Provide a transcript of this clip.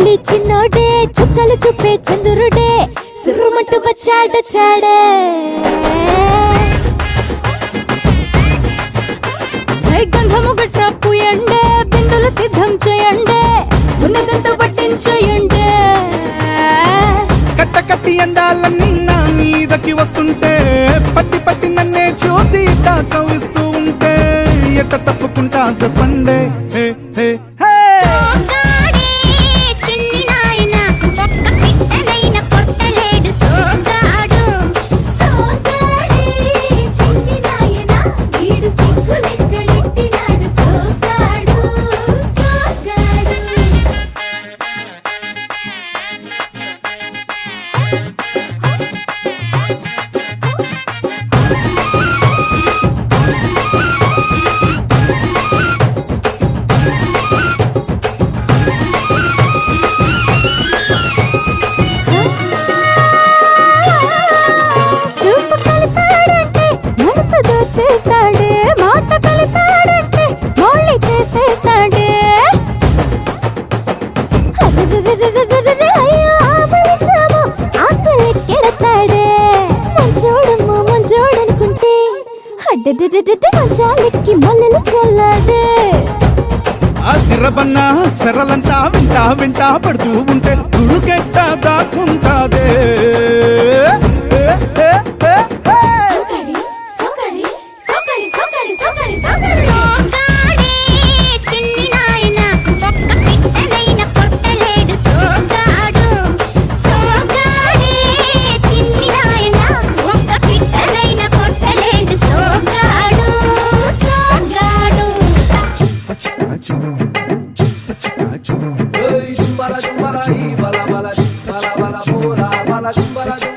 చిలిపిల్లి చిన్నోడే చుక్కలు చూపే చంద్రుడే సురుమంటూ వచ్చాడే గంధము గట్ట పూయండే బిందులు సిద్ధం చేయండే ఉన్నదంతా పట్టించేయండే కట్ట కట్టి అందాలన్నీ నా మీదకి వస్తుంటే పట్టి పట్టి నన్నే చూసి కవిస్తూ ఉంటే ఎట్ట తప్పుకుంటా చెప్పండే హే హే హే చేస్తాడే మాట కలిపాడంటే మళ్ళీ చేసేస్తాడే అయ్యో ఆపరిచాము ఆశలెక్కెడతాడే మంచోడమ్మా మంచోడనుకుంటే అడ్డెడ్డెడ్డెడ్డె మంచాలెక్కి మల్లెలు చల్లాడే ఆ తిరబన్నా చెరలంతా వింటా వింటా పడుతూ ఉంటే తుడుకెట్ట దాక్కుంటాదే Shumbara shumbara, bala bala, bala bala, bala bala, shumbara.